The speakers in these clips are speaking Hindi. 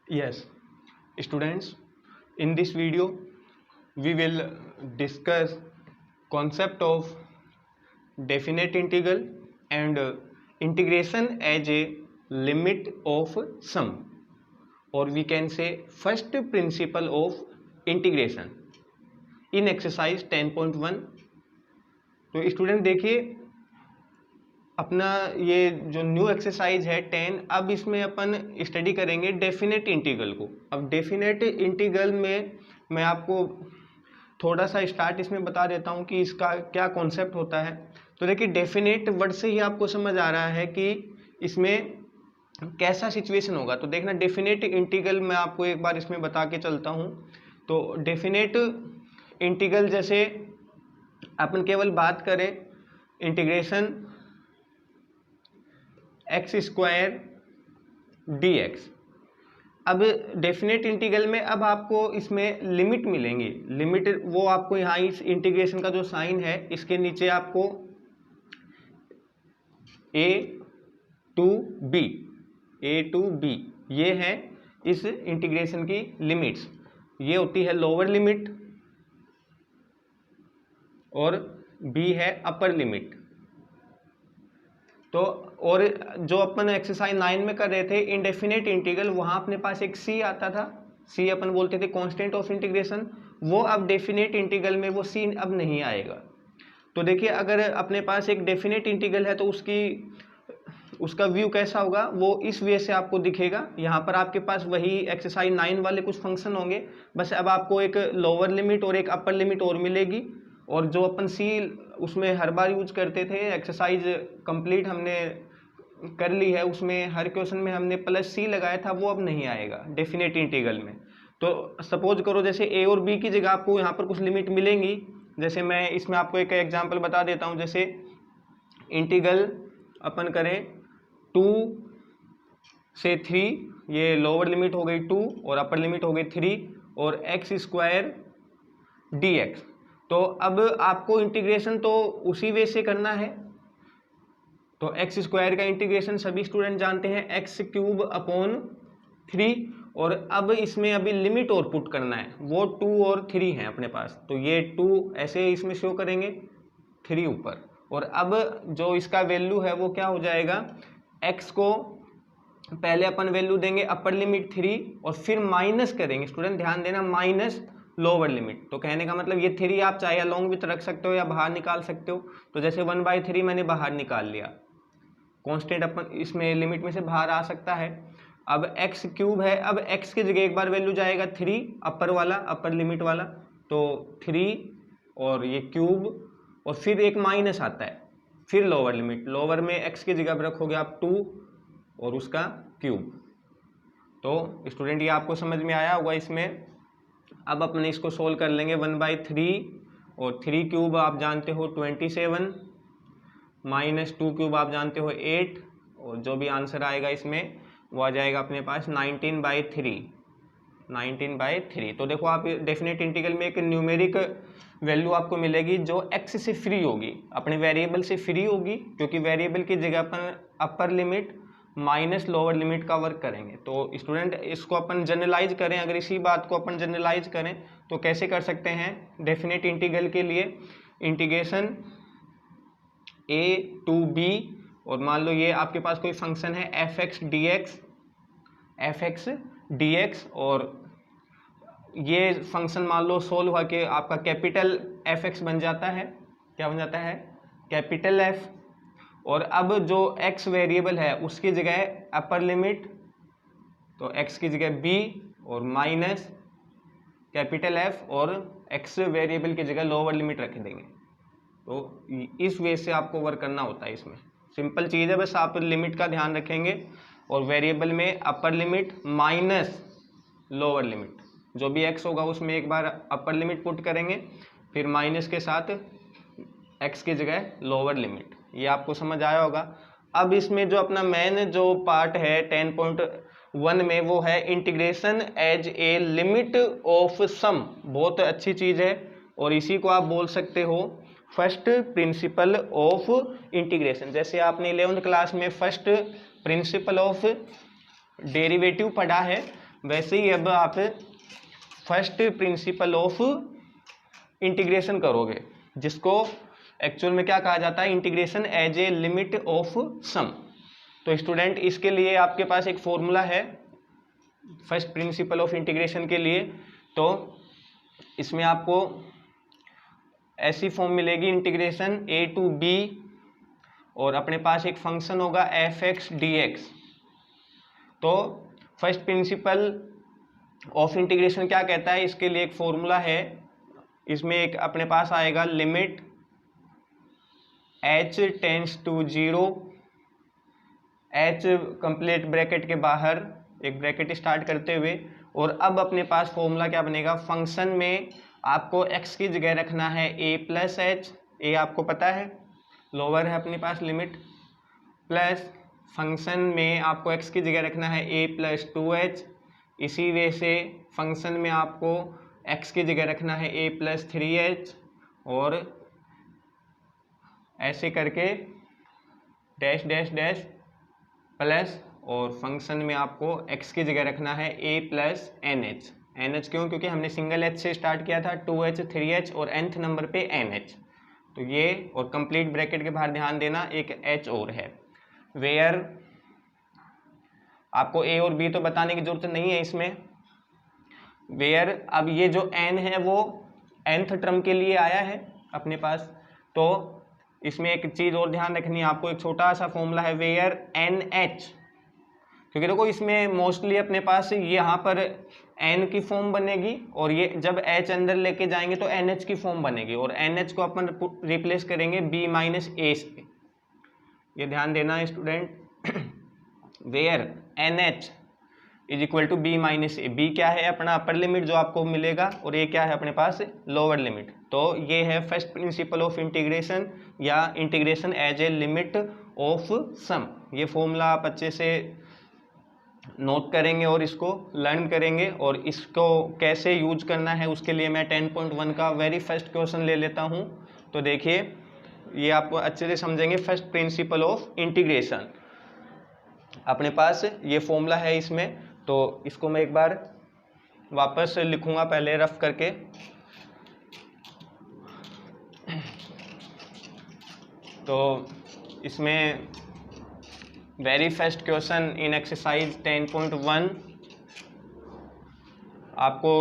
Yes, students, in this video we will discuss concept of definite integral and integration as a limit of sum, or we can say first principle of integration in exercise 10.1। तो स्टूडेंट देखिए अपना ये जो न्यू एक्सरसाइज है 10, अब इसमें अपन स्टडी करेंगे डेफिनेट इंटीग्रल को। अब डेफिनेट इंटीग्रल में मैं आपको थोड़ा सा स्टार्ट इसमें बता देता हूँ कि इसका क्या कॉन्सेप्ट होता है। तो देखिए डेफिनेट वर्ड से ही आपको समझ आ रहा है कि इसमें कैसा सिचुएशन होगा। तो देखना डेफिनेट इंटीग्रल मैं आपको एक बार इसमें बता के चलता हूँ। तो डेफिनेट इंटीग्रल जैसे अपन केवल बात करें integration x square D x. अब डेफिनेट इंटीग्रल में अब आपको इसमें लिमिट मिलेंगी। लिमिट वो आपको यहाँ इस इंटीग्रेशन का जो साइन है इसके नीचे आपको a टू b ये है इस इंटीग्रेशन की लिमिट्स। ये होती है लोअर लिमिट और b है अपर लिमिट। तो और जो अपन एक्सरसाइज 9 में कर रहे थे इनडेफिनेट इंटीग्रल, वहाँ अपने पास एक c आता था, c अपन बोलते थे कांस्टेंट ऑफ इंटीग्रेशन। वो अब डेफिनेट इंटीग्रल में वो c अब नहीं आएगा। तो देखिए अगर अपने पास एक डेफिनेट इंटीग्रल है तो उसका व्यू कैसा होगा, वो इस वे से आपको दिखेगा। यहाँ पर आपके पास वही एक्सरसाइज 9 वाले कुछ फंक्शन होंगे, बस अब आपको एक लोअर लिमिट और एक अपर लिमिट और मिलेगी। और जो अपन सी उसमें हर बार यूज करते थे, एक्सरसाइज कंप्लीट हमने कर ली है, उसमें हर क्वेश्चन में हमने प्लस सी लगाया था, वो अब नहीं आएगा डेफिनेट इंटीग्रल में। तो सपोज करो जैसे ए और बी की जगह आपको यहाँ पर कुछ लिमिट मिलेंगी। जैसे मैं इसमें आपको एक एग्जांपल बता देता हूँ। जैसे इंटीग्रल अपन करें 2 से 3, ये लोअर लिमिट हो गई 2 और अपर लिमिट हो गई 3 और एक्स स्क्वायर डी एक्स। तो अब आपको इंटीग्रेशन तो उसी वे से करना है। तो एक्स स्क्वायर का इंटीग्रेशन सभी स्टूडेंट जानते हैं एक्स क्यूब अपॉन 3, और अब इसमें अभी लिमिट और पुट करना है, वो 2 और 3 हैं अपने पास। तो ये 2 ऐसे इसमें शो करेंगे, 3 ऊपर। और अब जो इसका वैल्यू है वो क्या हो जाएगा, x को पहले अपन वैल्यू देंगे अपर लिमिट 3 और फिर माइनस करेंगे। स्टूडेंट ध्यान देना, माइनस लोअर लिमिट। तो कहने का मतलब ये 3 आप चाहे अलॉन्ग विथ रख सकते हो या बाहर निकाल सकते हो। तो जैसे 1/3 मैंने बाहर निकाल लिया, कांस्टेंट अपन इसमें लिमिट में से बाहर आ सकता है। अब एक्स क्यूब है, अब एक्स की जगह एक बार वैल्यू जाएगा 3 अपर वाला, अपर लिमिट वाला। तो 3 और ये क्यूब और फिर एक माइनस आता है, फिर लोअर लिमिट। लोअर में एक्स की जगह रखोगे आप 2 और उसका क्यूब। तो स्टूडेंट ये आपको समझ में आया होगा इसमें। अब अपने इसको सोल्व कर लेंगे। 1/3 और 3 क्यूब आप जानते हो 27, माइनस 2 क्यूब आप जानते हो 8, और जो भी आंसर आएगा इसमें वो आ जाएगा अपने पास 19/3। तो देखो आप डेफिनेट इंटीग्रल में एक न्यूमेरिक वैल्यू आपको मिलेगी जो एक्स से फ्री होगी, अपने वेरिएबल से फ्री होगी, क्योंकि वेरिएबल की जगह अपन upper limit minus lower limit का वर्क करेंगे। तो स्टूडेंट इसको अपन जनरलाइज करें, अगर इसी बात को अपन जनरलाइज करें तो कैसे कर सकते हैं। डेफिनेट इंटीग्रल के लिए इंटीग्रेशन a टू b, और मान लो ये आपके पास कोई फंक्शन है fx dx, और ये फंक्शन मान लो सोल्व हुआ कि आपका कैपिटल fx बन जाता है। क्या बन जाता है, कैपिटल F। और अब जो x वेरिएबल है उसकी जगह अपर लिमिट, तो x की जगह b और माइनस कैपिटल F, और x वेरिएबल की जगह लोअर लिमिट रख देंगे। तो इस वे से आपको वर्क करना होता है। इसमें सिंपल चीज़ है, बस आप लिमिट का ध्यान रखेंगे और वेरिएबल में अपर लिमिट माइनस लोअर लिमिट, जो भी x होगा उसमें एक बार अपर लिमिट पुट करेंगे, फिर माइनस के साथ x की जगह लोअर लिमिट। ये आपको समझ आया होगा। अब इसमें जो अपना मेन जो पार्ट है 10.1 में, वो है integration as a limit of sum. बहुत अच्छी चीज़ है और इसी को आप बोल सकते हो फर्स्ट प्रिंसिपल ऑफ इंटीग्रेशन। जैसे आपने 11th क्लास में फर्स्ट प्रिंसिपल ऑफ डेरिवेटिव पढ़ा है, वैसे ही अब आप फर्स्ट प्रिंसिपल ऑफ इंटीग्रेशन करोगे, जिसको एक्चुअल में क्या कहा जाता है, integration as a limit of sum. तो स्टूडेंट इसके लिए आपके पास एक फॉर्मूला है फर्स्ट प्रिंसिपल ऑफ इंटीग्रेशन के लिए। तो इसमें आपको ऐसी फॉर्म मिलेगी, इंटीग्रेशन ए टू बी, और अपने पास एक फंक्शन होगा एफ एक्स डी एक्स। तो फर्स्ट प्रिंसिपल ऑफ इंटीग्रेशन क्या कहता है, इसके लिए एक फॉर्मूला है, इसमें एक अपने पास आएगा limit h tends to 0, h complete bracket के बाहर एक ब्रैकेट स्टार्ट करते हुए, और अब अपने पास फॉर्मूला क्या बनेगा, फंक्शन में आपको x की जगह रखना है a प्लस एच, ए आपको पता है लोअर है अपने पास लिमिट, प्लस फंक्शन में आपको x की जगह रखना है a प्लस 2h, इसी वे से फंक्शन में आपको x की जगह रखना है a प्लस 3h, और ऐसे करके डैश डैश डैश प्लस, और फंक्शन में आपको x की जगह रखना है a प्लस NH। NH क्यों, क्योंकि हमने सिंगल h से स्टार्ट किया था, 2h 3h और nth नंबर पे NH। तो ये, और कंप्लीट ब्रैकेट के बाहर ध्यान देना एक h और है, वेयर आपको a और b तो बताने की जरूरत नहीं है इसमें, वेयर अब ये जो n है वो nth टर्म के लिए आया है अपने पास। तो इसमें एक चीज़ और ध्यान रखनी है आपको, एक छोटा सा फॉर्मूला है वेयर NH, क्योंकि देखो इसमें मोस्टली अपने पास यहाँ पर n की फॉर्म बनेगी, और ये जब h अंदर लेके जाएंगे तो NH की फॉर्म बनेगी, और NH को अपन रिप्लेस करेंगे b माइनस a से। ये ध्यान देना है student, where NH is equal to b minus a. B क्या है, अपना अपर लिमिट जो आपको मिलेगा, और ये क्या है अपने पास लोअर लिमिट। तो ये है फर्स्ट प्रिंसिपल ऑफ इंटीग्रेशन, या integration as a limit of sum. ये फॉर्मूला आप अच्छे से नोट करेंगे और इसको लर्न करेंगे, और इसको कैसे यूज करना है उसके लिए मैं 10.1 का वेरी फर्स्ट क्वेश्चन ले लेता हूँ। तो देखिए ये आप अच्छे से समझेंगे, फर्स्ट प्रिंसिपल ऑफ इंटीग्रेशन अपने पास ये फॉर्मूला है इसमें। तो इसको मैं एक बार वापस लिखूंगा पहले रफ करके। तो इसमें very first question in exercise 10.1, आपको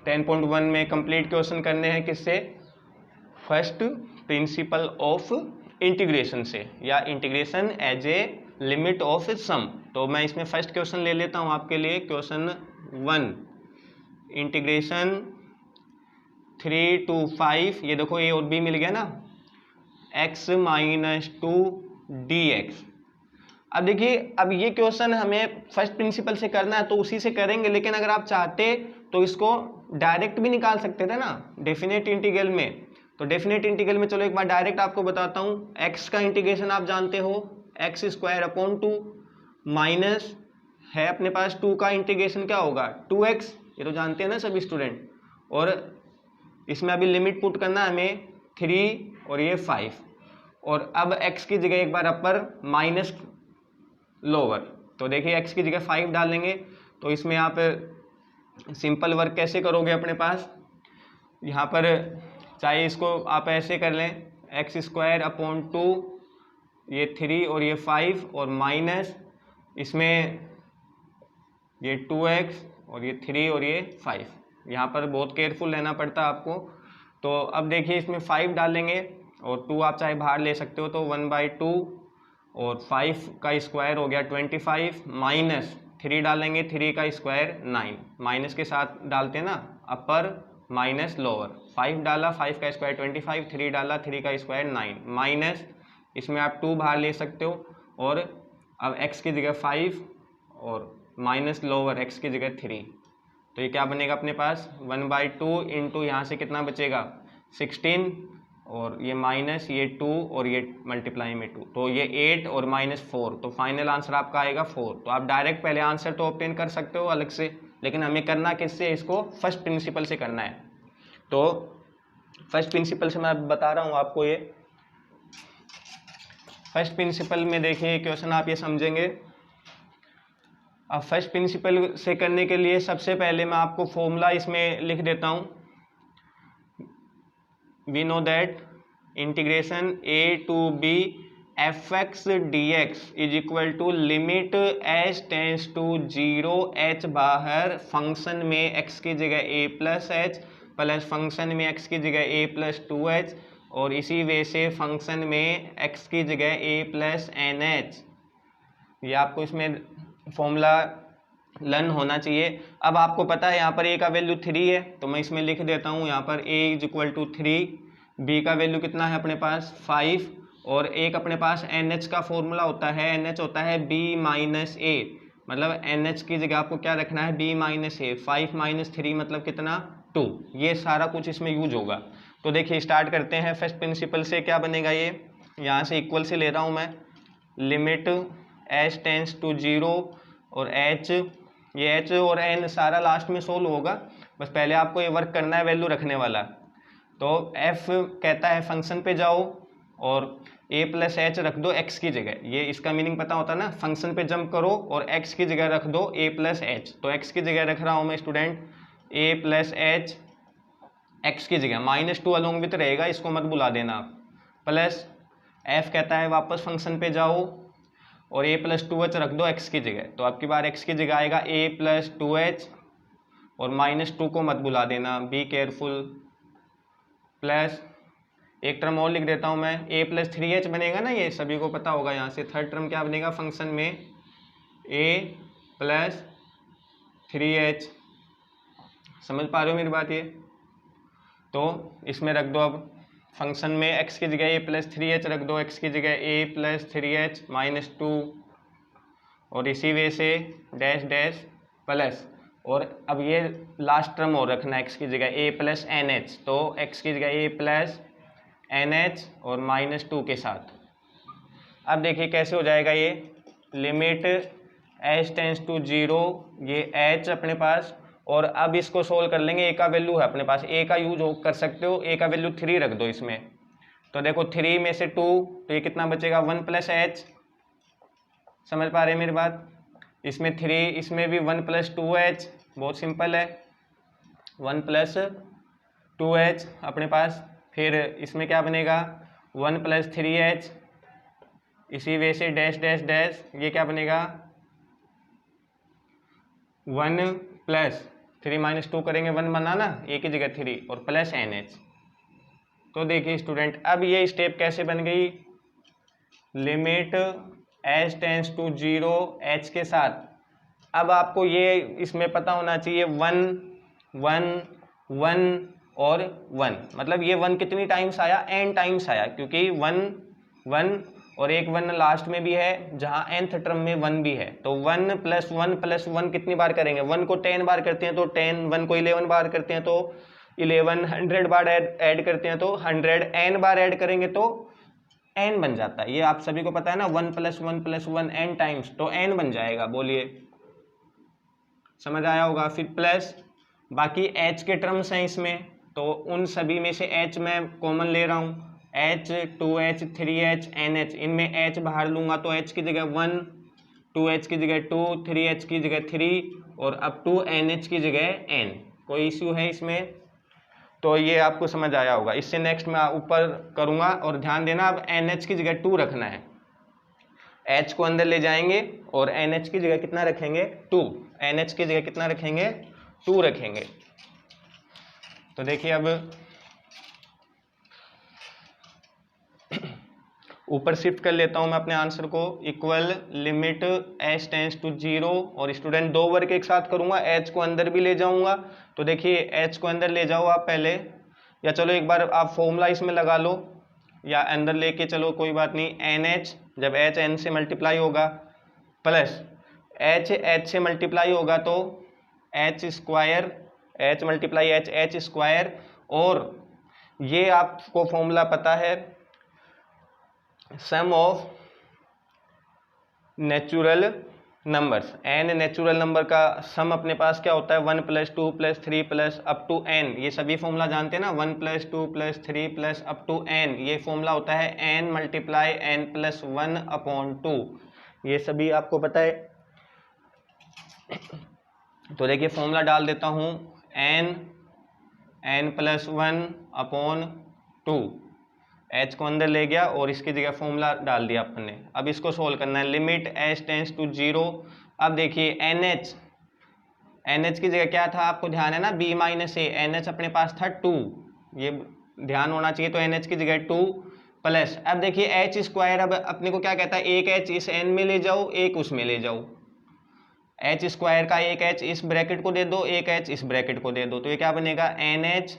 10.1 में कंप्लीट क्वेश्चन करने हैं किससे, फर्स्ट प्रिंसिपल ऑफ इंटीग्रेशन से, या integration as a limit of sum. तो मैं इसमें फर्स्ट क्वेश्चन ले लेता हूं आपके लिए, क्वेश्चन 1, इंटीग्रेशन 3 to 5, ये देखो a और b मिल गया ना, x माइनस 2 dx। अब देखिए, अब ये क्वेश्चन हमें फर्स्ट प्रिंसिपल से करना है तो उसी से करेंगे, लेकिन अगर आप चाहते तो इसको डायरेक्ट भी निकाल सकते थे ना डेफिनेट इंटीग्रल में। तो डेफिनेट इंटीग्रल में चलो एक बार डायरेक्ट आपको बताता हूँ, x का इंटीग्रेशन आप जानते हो x स्क्वायर अपॉन 2, माइनस है अपने पास 2 का इंटीग्रेशन क्या होगा 2x, ये तो जानते हैं ना सभी स्टूडेंट। और इसमें अभी लिमिट पुट करना है हमें 3 और ये 5, और अब x की जगह एक बार अपर माइनस लोअर। तो देखिए x की जगह 5 डालेंगे, तो इसमें आप सिंपल वर्क कैसे करोगे, अपने पास यहाँ पर चाहे इसको आप ऐसे कर लें, एक्स स्क्वायर अपॉन 2, ये 3 और ये 5, और माइनस इसमें ये 2x और ये 3 और ये 5। यहाँ पर बहुत केयरफुल रहना पड़ता है आपको। तो अब देखिए इसमें 5 डालेंगे, और 2 आप चाहे बाहर ले सकते हो, तो 1/2, और 5 का स्क्वायर हो गया 25, माइनस 3 डालेंगे, 3 का स्क्वायर 9, माइनस के साथ डालते हैं ना अपर माइनस लोअर। 5 डाला, 5 का स्क्वायर 25, 3 डाला, 3 का स्क्वायर 9, माइनस इसमें आप 2 बाहर ले सकते हो, और अब x की जगह 5 और माइनस लोअर x की जगह 3। तो ये क्या बनेगा अपने पास 1/2 इंटू यहाँ से कितना बचेगा 16, और ये माइनस ये 2 और ये मल्टीप्लाई में 2, तो ये 8 और माइनस 4। तो फाइनल आंसर आपका आएगा 4। तो आप डायरेक्ट पहले आंसर तो ऑब्टेन कर सकते हो अलग से, लेकिन हमें करना किससे, इसको फर्स्ट प्रिंसिपल से करना है। तो फर्स्ट प्रिंसिपल से मैं बता रहा हूँ आपको, ये फर्स्ट प्रिंसिपल में देखिए क्वेश्चन आप ये समझेंगे, अब फर्स्ट प्रिंसिपल से करने के लिए सबसे पहले मैं आपको फॉर्मूला इसमें लिख देता हूँ। We know that integration a to b fx dx is equal to limit h tends to 0 h बाहर, फंक्शन में x की जगह a plus h plus function में x की जगह a प्लस 2h, और इसी वे से फंक्शन में x की जगह a प्लस एन एच। ये आपको इसमें फॉर्मूला लर्न होना चाहिए। अब आपको पता है यहाँ पर a का वैल्यू 3 है, तो मैं इसमें लिख देता हूँ यहाँ पर a is equal to 3, b का वैल्यू कितना है अपने पास 5, और एक अपने पास NH का फॉर्मूला होता है, NH होता है b माइनस ए, मतलब NH की जगह आपको क्या रखना है b माइनस ए। 5 माइनस 3 मतलब कितना 2। ये सारा कुछ इसमें यूज होगा। तो देखिए स्टार्ट करते हैं फर्स्ट प्रिंसिपल से। क्या बनेगा ये, यहाँ से इक्वल से ले रहा हूँ मैं, लिमिट h टेंस टू 0 और h, ये h और n सारा लास्ट में सोल्व होगा, बस पहले आपको ये वर्क करना है वैल्यू रखने वाला। तो f कहता है फंक्शन पे जाओ और a प्लस एच रख दो x की जगह, ये इसका मीनिंग पता होता है ना, फंक्शन पे जंप करो और x की जगह रख दो a प्लस एच। तो x की जगह रख रहा हूँ मैं student a plus H, x की जगह -2 अलोंग विथ रहेगा, इसको मत भुला देना आप, प्लस f कहता है वापस फंक्शन पे जाओ और a प्लस 2h रख दो x की जगह। तो आपकी बार x की जगह आएगा a प्लस 2h और -2 को मत भुला देना, बी केयरफुल, प्लस एक टर्म और लिख देता हूँ मैं, a प्लस 3h बनेगा ना, ये सभी को पता होगा। यहाँ से थर्ड टर्म क्या बनेगा फंक्शन में a प्लस 3h। समझ पा रहे हो मेरी बात ये? तो इसमें रख दो अब फंक्शन में x की जगह a प्लस 3h रख दो, x की जगह a प्लस 3h -2, और इसी वे से डैश डैश प्लस, और अब ये लास्ट टर्म और रखना है x की जगह a प्लस एन एच, तो x की जगह a प्लस एन एच और -2 के साथ। अब देखिए कैसे हो जाएगा ये, लिमिट h टेंस टू 0, ये h अपने पास, और अब इसको सोल्व कर लेंगे। a का वैल्यू है अपने पास, a का यूज कर सकते हो, a का वैल्यू 3 रख दो इसमें। तो देखो 3 में से 2, तो ये कितना बचेगा 1 प्लस एच। समझ पा रहे हैं मेरी बात? इसमें 3, इसमें भी 1 प्लस 2h, बहुत सिंपल है, 1 प्लस 2h अपने पास। फिर इसमें क्या बनेगा 1 प्लस 3h, इसी वे से डैश डैश डैश, ये क्या बनेगा 1 प्लस 3 माइनस 2 करेंगे 1 बनाना, a की जगह 3 और प्लस NH। तो देखिए स्टूडेंट अब ये स्टेप कैसे बन गई, limit h tends to 0 h के साथ। अब आपको ये इसमें पता होना चाहिए 1 1 1 और 1, मतलब ये 1 कितनी टाइम्स आया, n टाइम्स आया, क्योंकि 1 1 और एक 1 लास्ट में भी है, जहाँ nth टर्म में 1 भी है। तो 1 प्लस 1 प्लस 1 कितनी बार करेंगे, 1 को 10 बार करते हैं तो 10, 1 को 11 बार करते हैं तो 11, 100 बार ऐड करते हैं तो 100, n बार ऐड करेंगे तो n बन जाता है। ये आप सभी को पता है ना, 1 प्लस 1 प्लस 1 n टाइम्स, तो n बन जाएगा। बोलिए समझ आया होगा। फिर प्लस बाकी h के टर्म्स हैं इसमें, तो उन सभी में से h मैं कॉमन ले रहा हूँ, h 2h 3h nh, इनमें h बाहर लूँगा तो h की जगह 1, 2h की जगह 2, 3h की जगह 3 और अब 2 nh की जगह n। कोई इश्यू है इसमें? तो ये आपको समझ आया होगा। इससे नेक्स्ट मैं ऊपर करूँगा, और ध्यान देना अब nh की जगह 2 रखना है, h को अंदर ले जाएंगे और nh की जगह कितना रखेंगे 2, nh की जगह कितना रखेंगे 2 रखेंगे। तो देखिए अब ऊपर शिफ्ट कर लेता हूं मैं अपने आंसर को, equal limit h tends to 0, और स्टूडेंट 2 वर्क एक साथ करूंगा, h को अंदर भी ले जाऊंगा। तो देखिए h को अंदर ले जाओ आप पहले, या चलो एक बार आप फॉर्मूला इसमें लगा लो, या अंदर लेके चलो कोई बात नहीं, NH जब h n से मल्टीप्लाई होगा प्लस h h से मल्टीप्लाई होगा तो h square, h multiply h h square, और ये आपको फॉर्मूला पता है sum of natural numbers, n natural number का सम अपने पास क्या होता है 1 plus 2 plus 3 plus up to n। ये सभी फॉर्मूला जानते हैं ना, 1 plus 2 plus 3 plus up to n, ये फॉर्मूला होता है n multiply n plus 1 upon 2। ये सभी आपको पता है। तो देखिए फॉर्मूला डाल देता हूँ n+1/2, h को अंदर ले गया और इसकी जगह फॉर्मूला डाल दिया अपन ने। अब इसको सोल्व करना है, लिमिट h टेंड्स टू 0। अब देखिए NH की जगह क्या था, आपको ध्यान है ना, b माइनस ए, NH अपने पास था 2, ये ध्यान होना चाहिए। तो NH की जगह 2 प्लस, अब देखिए h स्क्वायर, अब अपने को क्या कहता है, एक h इस n में ले जाओ, एक उसमें ले जाओ। h स्क्वायर का एक h इस ब्रैकेट को दे दो, एक h इस ब्रैकेट को दे दो, तो ये क्या बनेगा NH,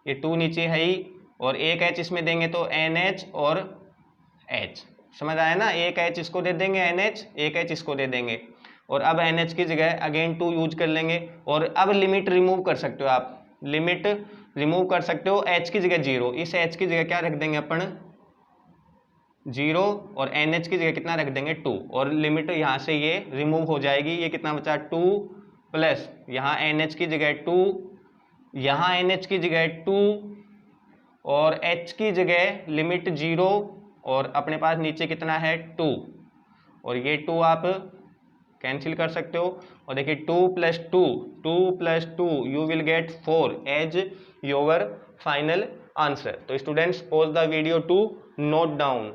ये 2 नीचे है ही, और एक h इसमें देंगे तो NH और h, समझ आया ना। एक h इसको दे देंगे NH, एक h इसको दे देंगे, और अब NH की जगह अगेन 2 यूज कर लेंगे। और अब लिमिट रिमूव कर सकते हो आप, लिमिट रिमूव कर सकते हो, h की जगह 0, इस h की जगह क्या रख देंगे अपन 0, और NH की जगह कितना रख देंगे 2, और लिमिट यहाँ से ये रिमूव हो जाएगी। ये कितना बचा 2 प्लस, यहाँ NH की जगह 2, यहाँ NH की जगह 2, और h की जगह लिमिट 0, और अपने पास नीचे कितना है 2, और ये 2 आप कैंसिल कर सकते हो। और देखिए 2 + 2 you will get 4 as your final answer. तो students pause the video to note down.